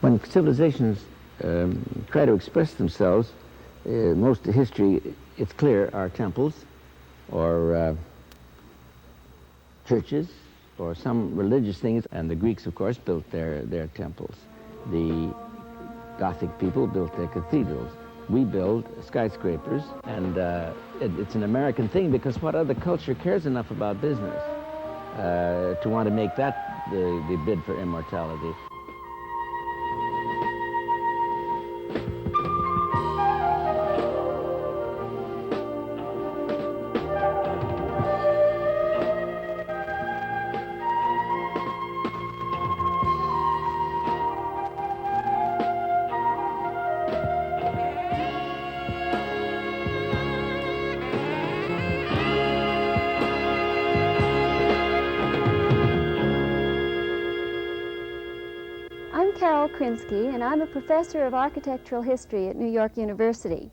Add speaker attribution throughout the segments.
Speaker 1: When civilizations try to express themselves, most of history, it's clear, are temples or churches or some religious things. And the Greeks, of course, built their temples. The Gothic people built their cathedrals. We build skyscrapers, and it's an American thing, because what other culture cares enough about business to want to make that the bid for immortality?
Speaker 2: Krinsky, and I'm a professor of architectural history at New York University.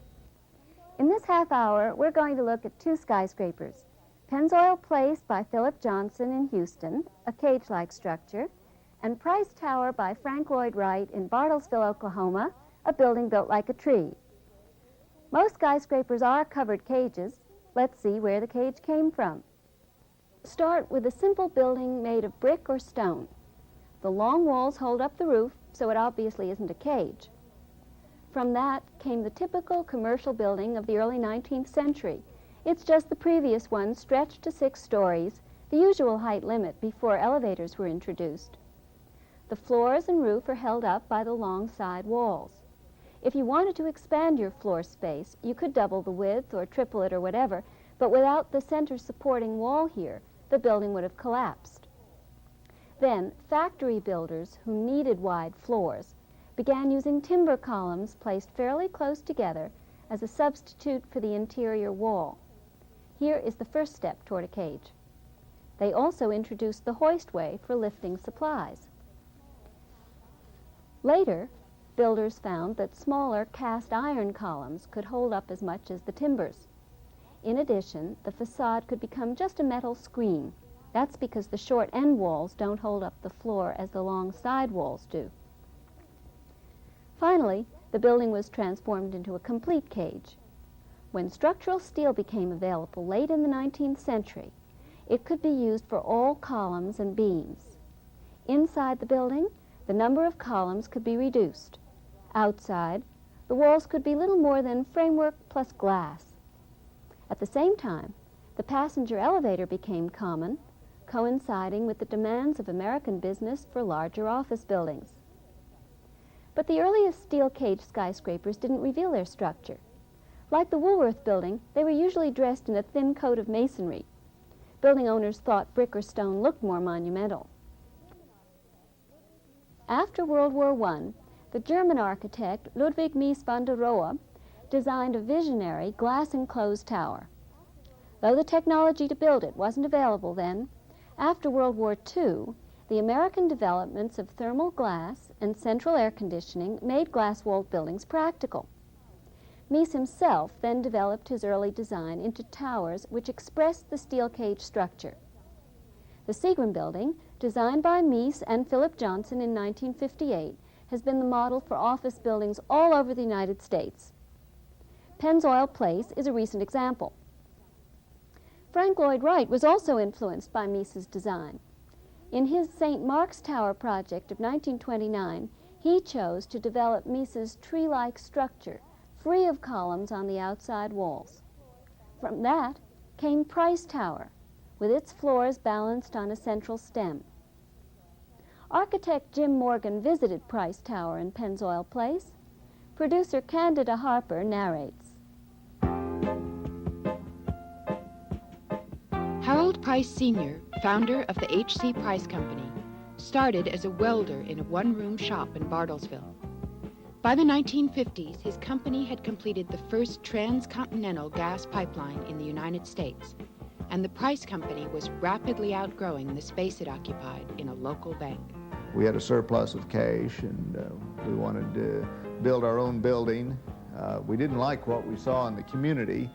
Speaker 2: In this half hour, we're going to look at two skyscrapers. Penzoil Place by Phillip Johnson in Houston, a cage-like structure, and Price Tower by Lloyd Wright in Bartlesville, Oklahoma, a building built like a tree. Most skyscrapers are covered cages. Let's see where the cage came from. Start with a simple building made of brick or stone. The long walls hold up the roof, so it obviously isn't a cage. From that came the typical commercial building of the early 19th century. It's just the previous one stretched to 6 stories, the usual height limit before elevators were introduced. The floors and roof are held up by the long side walls. If you wanted to expand your floor space, you could double the width or triple it or whatever, but without the center supporting wall here, the building would have collapsed. Then, factory builders who needed wide floors began using timber columns placed fairly close together as a substitute for the interior wall. Here is the first step toward a cage. They also introduced the hoistway for lifting supplies. Later, builders found that smaller cast iron columns could hold up as much as the timbers. In addition, the facade could become just a metal screen. That's because the short end walls don't hold up the floor as the long side walls do. Finally, the building was transformed into a complete cage. When structural steel became available late in the 19th century, it could be used for all columns and beams. Inside the building, the number of columns could be reduced. Outside, the walls could be little more than framework plus glass. At the same time, the passenger elevator became common, coinciding with the demands of American business for larger office buildings. But the earliest steel cage skyscrapers didn't reveal their structure. Like the Woolworth building, they were usually dressed in a thin coat of masonry. Building owners thought brick or stone looked more monumental. After World War I, the German architect Ludwig Mies van der Rohe designed a visionary glass-enclosed tower. Though the technology to build it wasn't available then, after World War II, the American developments of thermal glass and central air conditioning made glass-walled buildings practical. Mies himself then developed his early design into towers which expressed the steel cage structure. The Seagram building, designed by Mies and Phillip Johnson in 1958, has been the model for office buildings all over the United States. Penzoil Place is a recent example. Lloyd Wright was also influenced by Mies's design. In his St. Mark's Tower project of 1929, he chose to develop Mies's tree-like structure, free of columns on the outside walls. From that came Price Tower, with its floors balanced on a central stem. Architect Jim Morgan visited Price Tower in Penzoil Place. Producer Candida Harper narrates.
Speaker 3: Harold Price Sr., founder of the H.C. Price Company, started as a welder in a one-room shop in Bartlesville. By the 1950s, his company had completed the first transcontinental gas pipeline in the United States, and the Price Company was rapidly outgrowing the space it occupied in a local bank.
Speaker 4: We had a surplus of cash, and we wanted to build our own building. We didn't like what we saw in the community,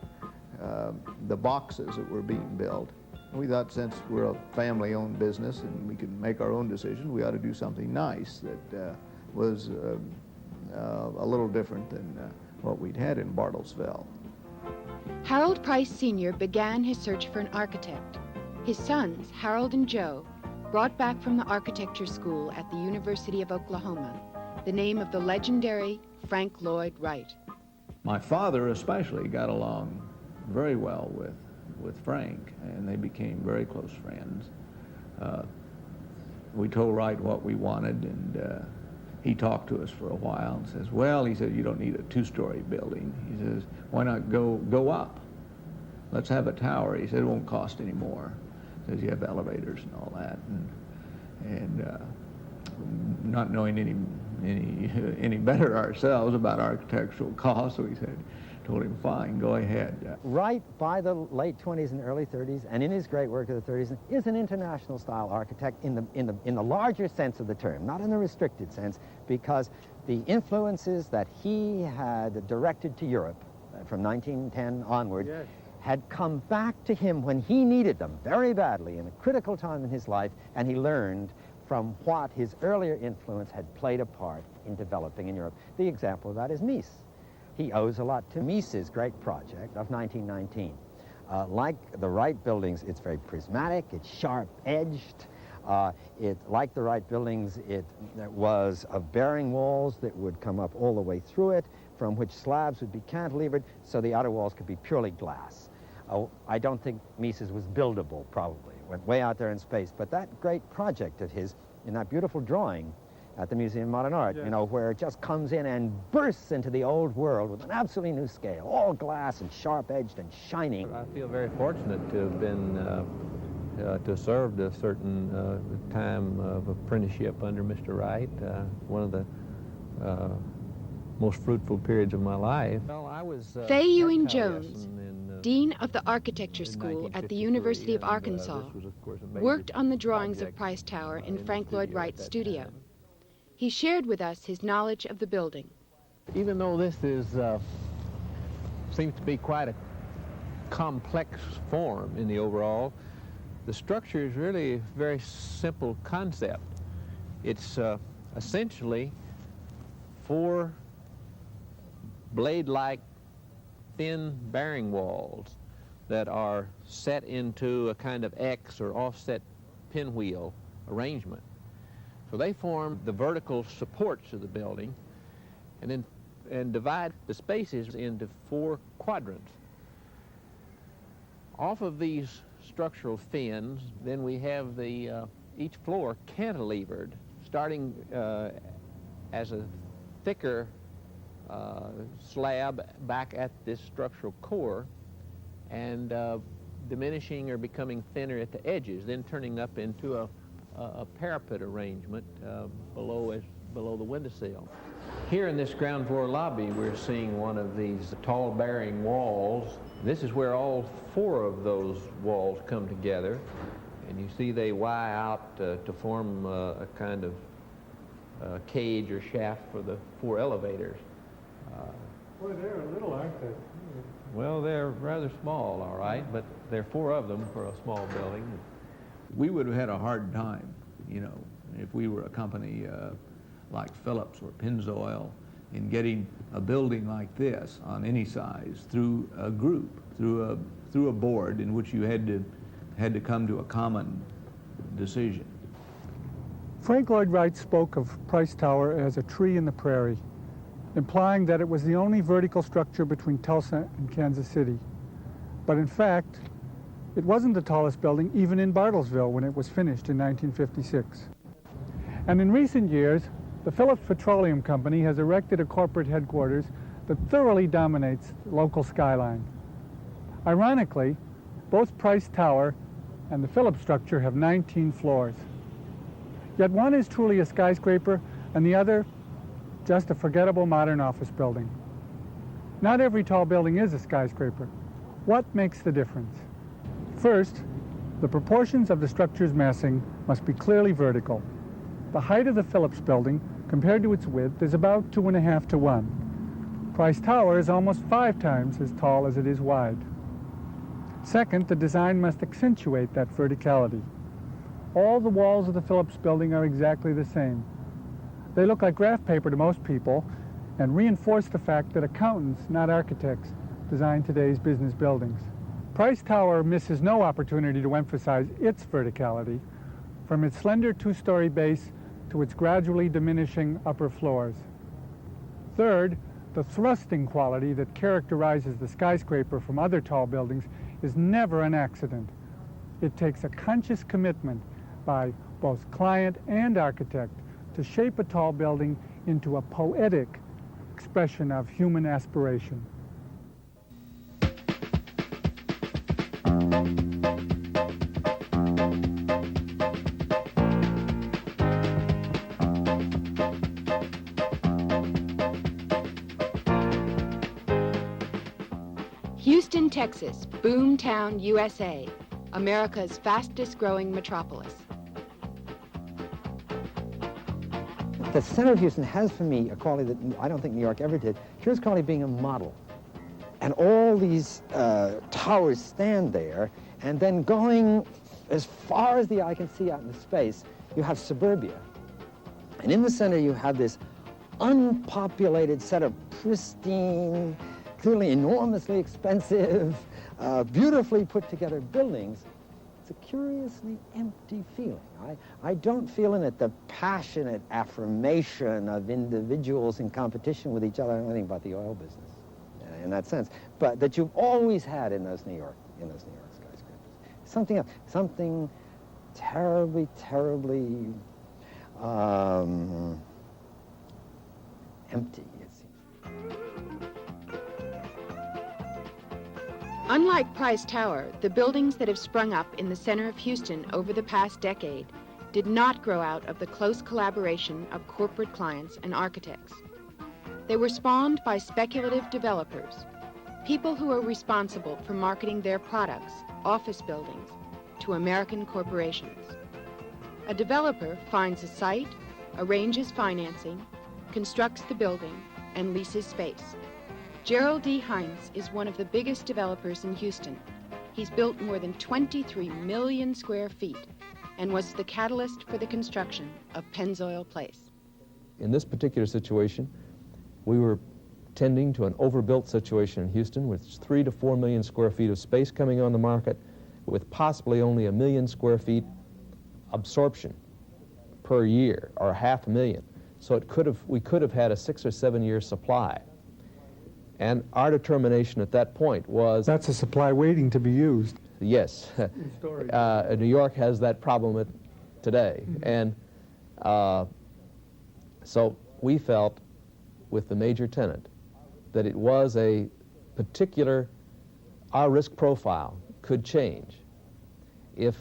Speaker 4: the boxes that were being built. We thought, since we're a family-owned business and we can make our own decisions, we ought to do something nice that was a little different than what we'd had in Bartlesville.
Speaker 3: Harold Price Sr. began his search for an architect. His sons, Harold and Joe, brought back from the architecture school at the University of Oklahoma the name of the legendary Frank Lloyd Wright.
Speaker 4: My father especially got along very well with Frank, and they became very close friends. We told Wright what we wanted, and he talked to us for a while and says, well, he said, you don't need a two-story building. He says, why not go up? Let's have a tower. He said, it won't cost any more. He says, you have elevators and all that. And not knowing any better ourselves about architectural costs, so we told him, fine, go ahead.
Speaker 5: Wright, by the late 20s and early 30s, and in his great work of the 30s, is an international style architect in the larger sense of the term, not in the restricted sense, because the influences that he had directed to Europe from 1910 onward had come back to him when he needed them very badly in a critical time in his life, and he learned from what his earlier influence had played a part in developing in Europe. The example of that is Mies. He owes a lot to Mies's great project of 1919. Like the Wright buildings, it's very prismatic, it's sharp-edged. Like the Wright buildings, it was of bearing walls that would come up all the way through it, from which slabs would be cantilevered, so the outer walls could be purely glass. I don't think Mies's was buildable, probably. It went way out there in space. But that great project of his, in that beautiful drawing at the Museum of Modern Art, you know, where it just comes in and bursts into the old world with an absolutely new scale, all glass and sharp-edged and shining.
Speaker 6: I feel very fortunate to have been, to have served a certain time of apprenticeship under Mr. Wright, one of the most fruitful periods of my life. Well, I was
Speaker 3: Fay Ewing Jones, Dean of the Architecture School at the University of Arkansas, worked on the drawings of Price Tower in Frank Lloyd Wright's studio. He shared with us his knowledge of the building.
Speaker 6: Even though this is seems to be quite a complex form in the overall, the structure is really a very simple concept. It's essentially 4 blade-like thin bearing walls that are set into a kind of X or offset pinwheel arrangement. So they form the vertical supports of the building and divide the spaces into 4 quadrants. Off of these structural fins, then we have the each floor cantilevered, starting as a thicker slab back at this structural core and diminishing or becoming thinner at the edges, then turning up into a parapet arrangement below the windowsill. Here in this ground floor lobby, we're seeing one of these tall bearing walls. This is where all 4 of those walls come together, and you see they Y out to form a kind of cage or shaft for the 4 elevators.
Speaker 7: Boy, they're a little, aren't they?
Speaker 6: Well, they're rather small, all right, but there are 4 of them for a small building.
Speaker 4: We would have had a hard time, you know, if we were a company like Phillips or Penzoil in getting a building like this on any size through a group, through a board in which you had to come to a common decision.
Speaker 7: Frank Lloyd Wright spoke of Price Tower as a tree in the prairie, implying that it was the only vertical structure between Tulsa and Kansas City. But in fact, it wasn't the tallest building even in Bartlesville when it was finished in 1956. And in recent years, the Phillips Petroleum Company has erected a corporate headquarters that thoroughly dominates the local skyline. Ironically, both Price Tower and the Phillips structure have 19 floors. Yet one is truly a skyscraper and the other just a forgettable modern office building. Not every tall building is a skyscraper. What makes the difference? First, the proportions of the structure's massing must be clearly vertical. The height of the Phillips building compared to its width is about 2.5 to 1. Price Tower is almost 5 times as tall as it is wide. Second, the design must accentuate that verticality. All the walls of the Phillips building are exactly the same. They look like graph paper to most people and reinforce the fact that accountants, not architects, design today's business buildings. Price Tower misses no opportunity to emphasize its verticality, from its slender two-story base to its gradually diminishing upper floors. Third, the thrusting quality that characterizes the skyscraper from other tall buildings is never an accident. It takes a conscious commitment by both client and architect to shape a tall building into a poetic expression of human aspiration.
Speaker 3: Houston, Texas, boomtown, USA, America's fastest growing metropolis.
Speaker 5: The center of Houston has for me a quality that I don't think New York ever did. Here's quality being a model. And all these towers stand there, and then going as far as the eye can see out into space, you have suburbia. And in the center you have this unpopulated set of pristine, clearly enormously expensive, beautifully put together buildings. It's a curiously empty feeling. I don't feel in it the passionate affirmation of individuals in competition with each other. I don't know anything about the oil business in that sense, but that you've always had in those New York skyscrapers. Something else, something terribly, terribly empty, it seems.
Speaker 3: Unlike Price Tower, the buildings that have sprung up in the center of Houston over the past decade did not grow out of the close collaboration of corporate clients and architects. They were spawned by speculative developers, people who are responsible for marketing their products, office buildings, to American corporations. A developer finds a site, arranges financing, constructs the building, and leases space. Gerald D. Hines is one of the biggest developers in Houston. He's built more than 23 million square feet and was the catalyst for the construction of Penzoil Place.
Speaker 8: In this particular situation, we were tending to an overbuilt situation in Houston with 3 to 4 million square feet of space coming on the market with possibly only 1 million square feet absorption per year, or 500,000. So we could have had a 6 or 7 year supply. And our determination at that point was...
Speaker 7: That's a supply waiting to be used.
Speaker 8: Yes. New York has that problem today. And so we felt, with the major tenant, that it was a particular... Our risk profile could change if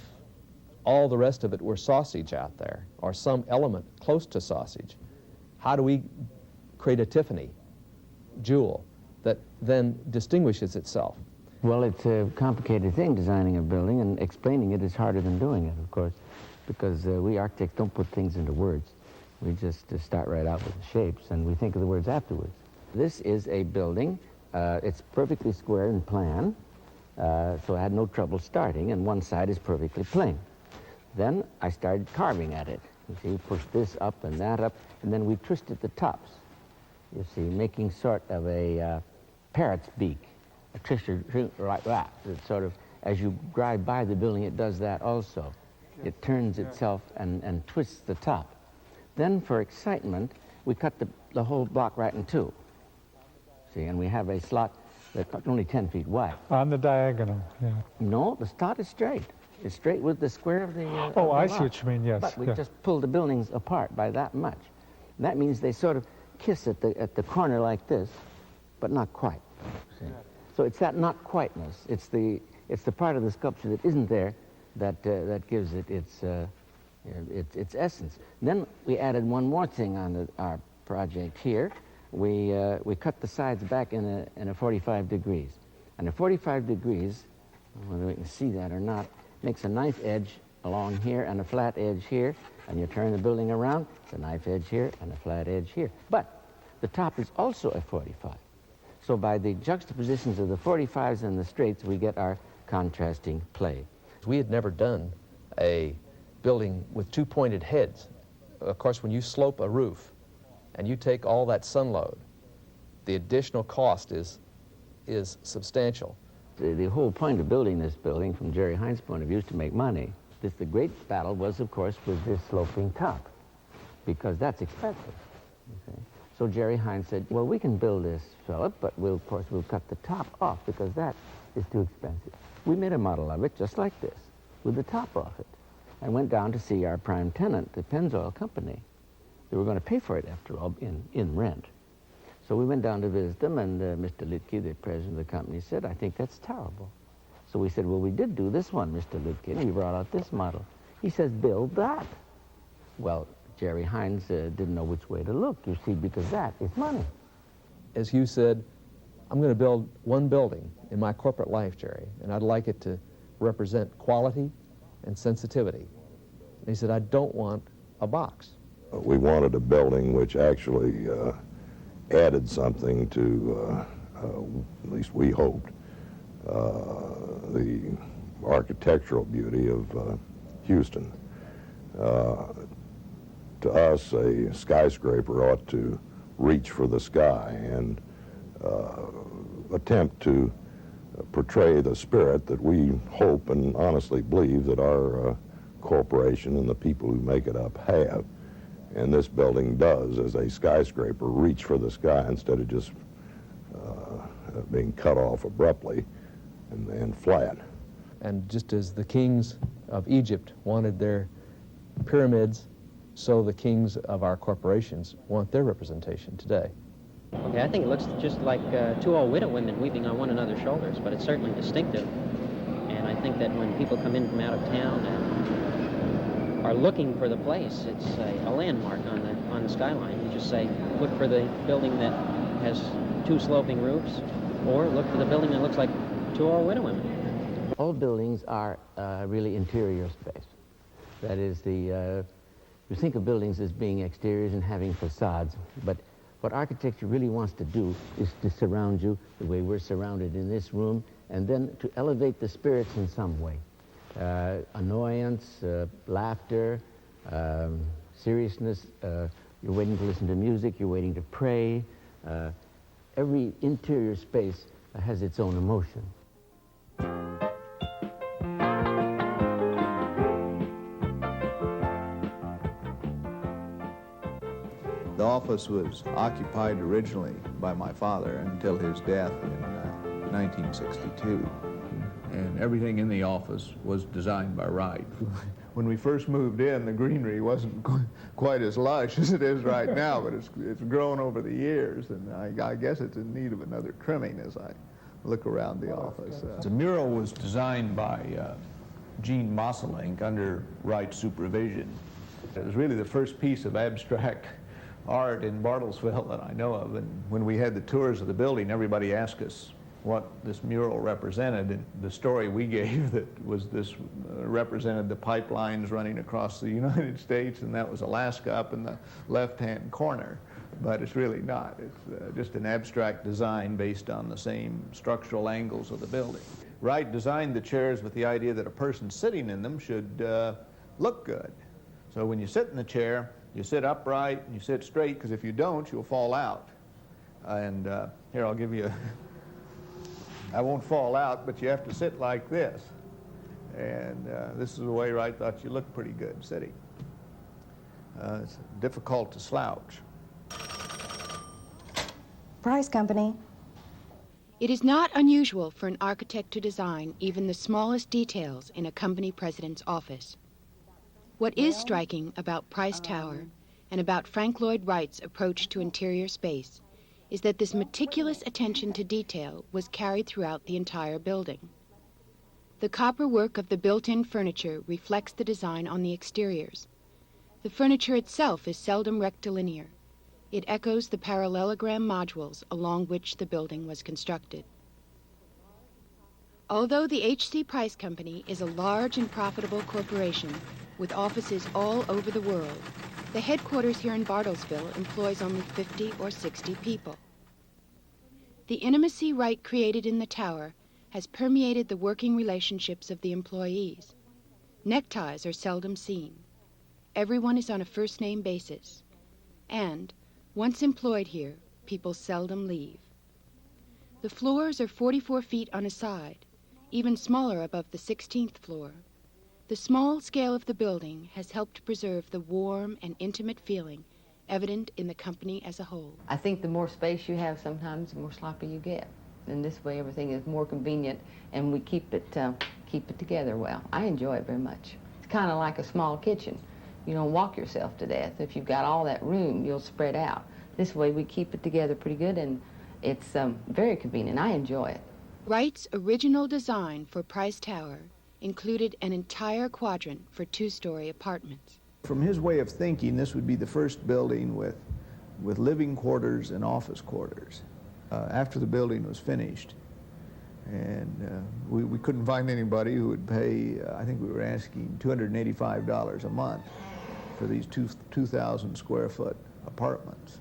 Speaker 8: all the rest of it were sausage out there, or some element close to sausage. How do we create a Tiffany jewel that then distinguishes itself?
Speaker 1: Well, it's a complicated thing, designing a building, and explaining it is harder than doing it, of course, because we architects don't put things into words. We just start right out with the shapes, and we think of the words afterwards. This is a building. It's perfectly square in plan, so I had no trouble starting, and one side is perfectly plain. Then I started carving at it. You see, push this up and that up, and then we twisted the tops. You see, making sort of a parrot's beak, a twisted like that. It's sort of, as you drive by the building, it does that also. It turns itself and twists the top. Then, for excitement, we cut the whole block right in two. See, and we have a slot that's only 10 feet wide.
Speaker 7: On the diagonal, yeah.
Speaker 1: No, the slot is straight. It's straight with the square of the
Speaker 7: Oh,
Speaker 1: of the
Speaker 7: I
Speaker 1: lot.
Speaker 7: see what you mean, yes.
Speaker 1: But we
Speaker 7: yeah.
Speaker 1: just pulled the buildings apart by that much. And that means they sort of kiss at the corner like this, but not quite. See? So it's that not quiteness. It's the part of the sculpture that isn't there that gives it its essence. Then we added one more thing on our project here. We cut the sides back in a 45 degrees. And a 45 degrees, whether we can see that or not, makes a knife edge along here and a flat edge here, and you turn the building around, it's a knife edge here and a flat edge here. But the top is also a 45. So by the juxtapositions of the 45s and the straights, we get our contrasting play.
Speaker 8: We had never done a building with two pointed heads. Of course, when you slope a roof, and you take all that sun load, the additional cost is substantial.
Speaker 1: The whole point of building this building, from Jerry Hines' point of view, is to make money. The great battle was, of course, with this sloping top, because that's expensive. Okay? So Jerry Hines said, well, we can build this, Philip, but of course, we'll cut the top off, because that is too expensive. We made a model of it just like this, with the top off it, and went down to see our prime tenant, the Penzoil company. They were going to pay for it, after all, in rent. So we went down to visit them, and Mr. Littke, the president of the company, said, I think that's terrible. So we said, well, we did do this one, Mr. Littke, and he brought out this model. He says, build that. Well, Jerry Hines didn't know which way to look, you see, because that is money.
Speaker 8: As Hugh said, I'm going to build one building in my corporate life, Jerry, and I'd like it to represent quality and sensitivity. And he said, I don't want a box.
Speaker 9: We wanted a building which actually added something to, at least we hoped, the architectural beauty of Houston. To us, a skyscraper ought to reach for the sky and attempt to portray the spirit that we hope and honestly believe that our corporation and the people who make it up have. And this building does, as a skyscraper, reach for the sky instead of just being cut off abruptly and flat.
Speaker 8: And just as the kings of Egypt wanted their pyramids, so the kings of our corporations want their representation today.
Speaker 10: Okay, I think it looks just like two old widow women weeping on one another's shoulders, but it's certainly distinctive. And I think that when people come in from out of town and are looking for the place, it's a landmark on the skyline. You just say, look for the building that has two sloping roofs, or look for the building that looks like two old widow women.
Speaker 1: All buildings are really interior space. That is, you think of buildings as being exteriors and having facades, but what architecture really wants to do is to surround you the way we're surrounded in this room, and then to elevate the spirits in some way. Annoyance, laughter, seriousness, you're waiting to listen to music, you're waiting to pray. Every interior space has its own emotion.
Speaker 4: The office was occupied originally by my father until his death in 1962. And everything in the office was designed by Wright. When we first moved in, the greenery wasn't quite as lush as it is right now, but it's grown over the years, and I guess it's in need of another trimming as I look around the office.
Speaker 11: The mural was designed by Gene Mosselink under Wright's supervision.
Speaker 4: It was really the first piece of abstract art in Bartlesville that I know of, and when we had the tours of the building, everybody asked us what this mural represented, and the story we gave that was this represented the pipelines running across the United States, and that was Alaska up in the left-hand corner. But it's really not. It's just an abstract design based on the same structural angles of the building. Wright designed the chairs with the idea that a person sitting in them should look good. So when you sit in the chair, you sit upright and you sit straight, because if you don't, you'll fall out. And here, I'll give you I won't fall out, but you have to sit like this. And this is the way Wright thought you looked pretty good sitting. It's difficult to slouch.
Speaker 12: Price Company.
Speaker 3: It is not unusual for an architect to design even the smallest details in a company president's office. What is striking about Price Tower and about Frank Lloyd Wright's approach to interior space is that this meticulous attention to detail was carried throughout the entire building. The copper work of the built-in furniture reflects the design on the exteriors. The furniture itself is seldom rectilinear. It echoes the parallelogram modules along which the building was constructed. Although the H.C. Price Company is a large and profitable corporation with offices all over the world, the headquarters here in Bartlesville employs only 50 or 60 people. The intimacy Wright created in the tower has permeated the working relationships of the employees. Neckties are seldom seen. Everyone is on a first-name basis. And, Once employed here, people seldom leave. The floors are 44 feet on a side, even smaller above the 16th floor. The small scale of the building has helped preserve the warm and intimate feeling evident in the company as a whole.
Speaker 12: I think the more space you have sometimes, the more sloppy you get. And this way everything is more convenient and we keep it together well. I enjoy it very much. It's kind of like a small kitchen. You don't walk yourself to death. If you've got all that room, you'll spread out. This way we keep it together pretty good, and it's very convenient. I enjoy it.
Speaker 3: Wright's original design for Price Tower included an entire quadrant for 2-story apartments.
Speaker 4: From his way of thinking, this would be the first building with living quarters and office quarters. After the building was finished, and we couldn't find anybody who would pay, I think we were asking $285 a month for these 2,000 square foot apartments.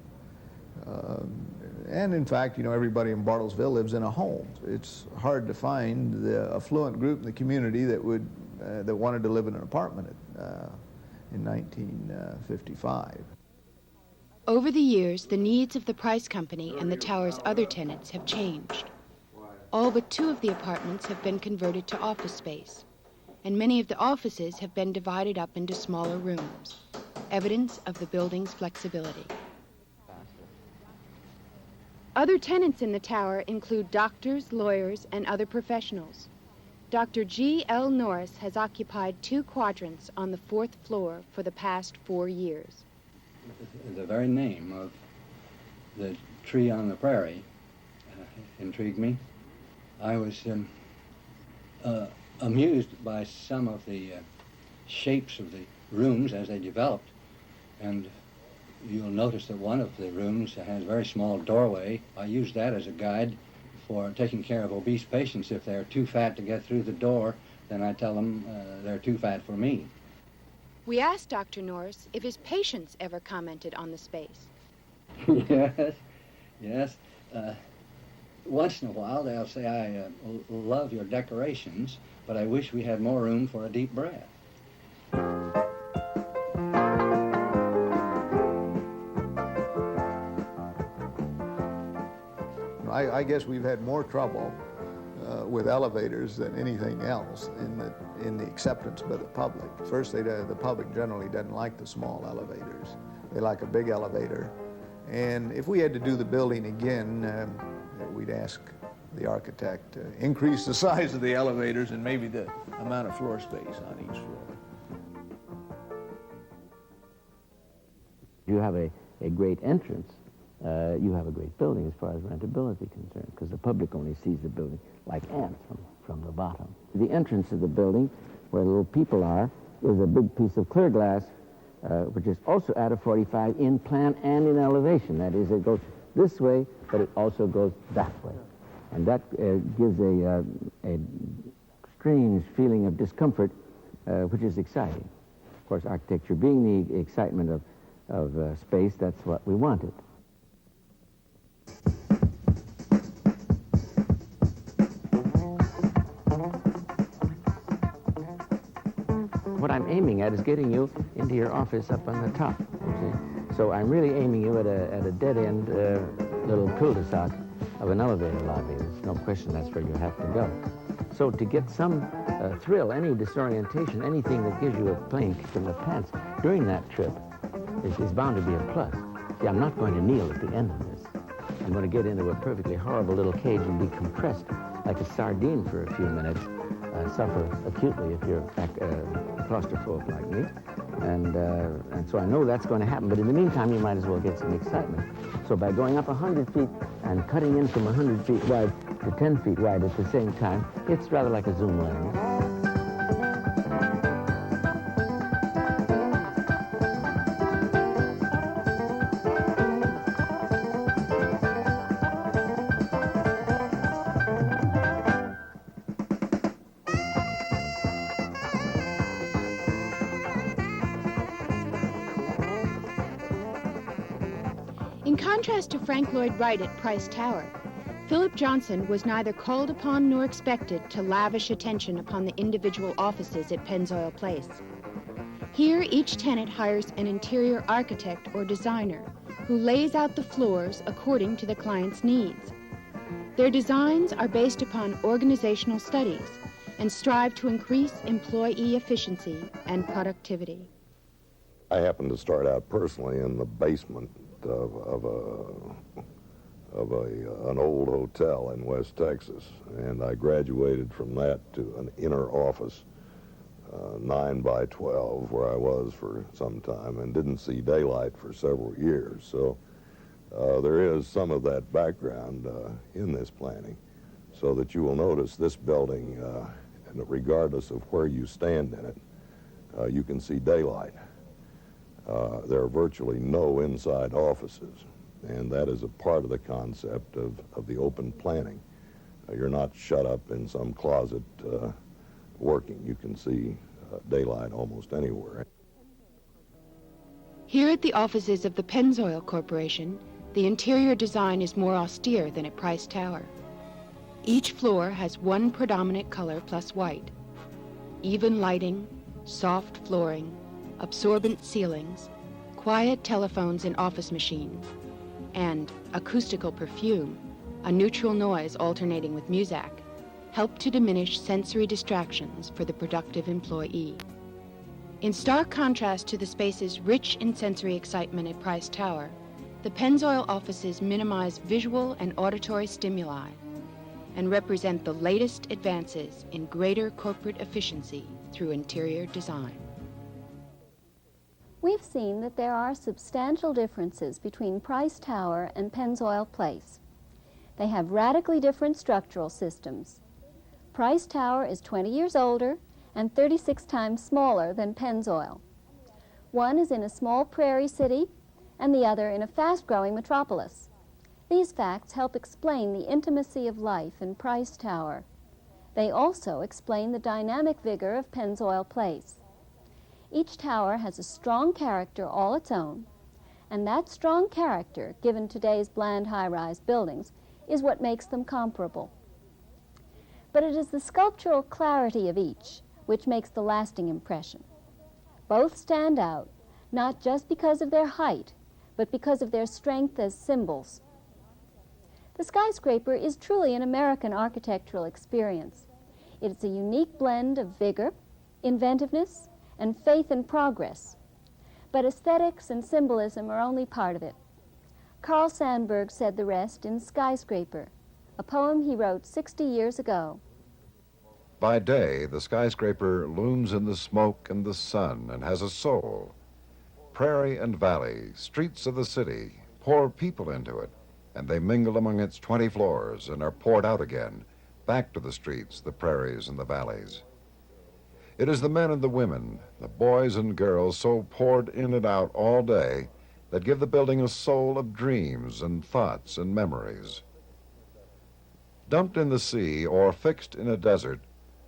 Speaker 4: And in fact, you know, everybody in Bartlesville lives in a home. It's hard to find the affluent group in the community that wanted to live in an apartment in 1955.
Speaker 3: Over the years, the needs of the Price Company and the tower's other tenants have changed. All but 2 of the apartments have been converted to office space, and many of the offices have been divided up into smaller rooms, evidence of the building's flexibility. Other tenants in the tower include doctors, lawyers, and other professionals. Dr. G.L. Norris has occupied 2 quadrants on the 4th floor for the past 4 years.
Speaker 13: The very name of the tree on the prairie intrigued me. I was amused by some of the shapes of the rooms as they developed, and you'll notice that one of the rooms has a very small doorway. I use that as a guide for taking care of obese patients. If they're too fat to get through the door, then I tell them they're too fat for me.
Speaker 3: We asked Dr. Norris if his patients ever commented on the space.
Speaker 13: Yes. Once in a while they'll say, I love your decorations, but I wish we had more room for a deep breath.
Speaker 4: I guess we've had more trouble with elevators than anything else in the acceptance by the public. First, the public generally doesn't like the small elevators. They like a big elevator. And if we had to do the building again, we'd ask the architect to increase the size of the elevators and maybe the amount of floor space on each floor.
Speaker 1: You have a great entrance. You have a great building as far as rentability is concerned, because the public only sees the building like ants from the bottom. The entrance of the building, where the little people are, is a big piece of clear glass, which is also at a 45 in plan and in elevation. That is, it goes this way, but it also goes that way. And that gives a strange feeling of discomfort, which is exciting. Of course, architecture being the excitement of space, that's what we wanted. What I'm aiming at is getting you into your office up on the top, you see. So I'm really aiming you at a dead-end little cul-de-sac of an elevator lobby. There's no question that's where you have to go. So to get some thrill, any disorientation, anything that gives you a plain kick in the pants during that trip is bound to be a plus. See, I'm not going to kneel at the end of this. I'm going to get into a perfectly horrible little cage and be compressed like a sardine for a few minutes, suffer acutely if you're claustrophobic like me. And so I know that's going to happen, but in the meantime, you might as well get some excitement. So by going up 100 feet and cutting in from 100 feet wide to 10 feet wide at the same time, it's rather like a zoom lens.
Speaker 3: In contrast to Frank Lloyd Wright at Price Tower, Phillip Johnson was neither called upon nor expected to lavish attention upon the individual offices at Penzoil Place. Here, each tenant hires an interior architect or designer who lays out the floors according to the client's needs. Their designs are based upon organizational studies and strive to increase employee efficiency and productivity.
Speaker 9: I happened to start out personally in the basement of an old hotel in West Texas, and I graduated from that to an inner office, 9 by 12, where I was for some time and didn't see daylight for several years. So there is some of that background in this planning, so that you will notice this building, and regardless of where you stand in it, you can see daylight. There are virtually no inside offices, and that is a part of the concept of the open planning. You're not shut up in some closet working. You can see daylight almost anywhere.
Speaker 3: Here at the offices of the Penzoil Corporation, the interior design is more austere than at Price Tower. Each floor has one predominant color plus white. Even lighting, soft flooring, absorbent ceilings, quiet telephones and office machines, and acoustical perfume, a neutral noise alternating with muzak, help to diminish sensory distractions for the productive employee. In stark contrast to the spaces rich in sensory excitement at Price Tower, the Penzoil offices minimize visual and auditory stimuli and represent the latest advances in greater corporate efficiency through interior design.
Speaker 2: We've seen that there are substantial differences between Price Tower and Penzoil Place. They have radically different structural systems. Price Tower is 20 years older and 36 times smaller than Penzoil. One is in a small prairie city and the other in a fast-growing metropolis. These facts help explain the intimacy of life in Price Tower. They also explain the dynamic vigor of Penzoil Place. Each tower has a strong character all its own, and that strong character, given today's bland high-rise buildings, is what makes them comparable. But it is the sculptural clarity of each which makes the lasting impression. Both stand out, not just because of their height, but because of their strength as symbols. The skyscraper is truly an American architectural experience. It's a unique blend of vigor, inventiveness, and faith in progress. But aesthetics and symbolism are only part of it. Carl Sandburg said the rest in Skyscraper, a poem he wrote 60 years ago.
Speaker 14: By day, the skyscraper looms in the smoke and the sun and has a soul. Prairie and valley, streets of the city, pour people into it, and they mingle among its 20 floors and are poured out again, back to the streets, the prairies, and the valleys. It is the men and the women, the boys and girls so poured in and out all day that give the building a soul of dreams and thoughts and memories. Dumped in the sea or fixed in a desert,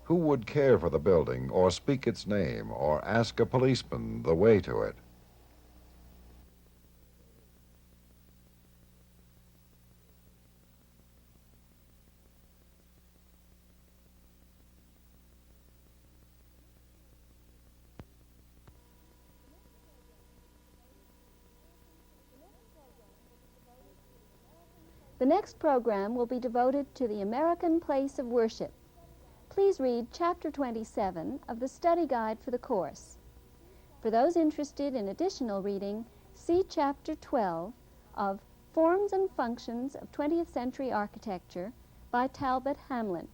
Speaker 14: who would care for the building or speak its name or ask a policeman the way to it?
Speaker 2: The next program will be devoted to the American place of worship. Please read Chapter 27 of the study guide for the course. For those interested in additional reading, see Chapter 12 of Forms and Functions of 20th Century Architecture by Talbot Hamlin.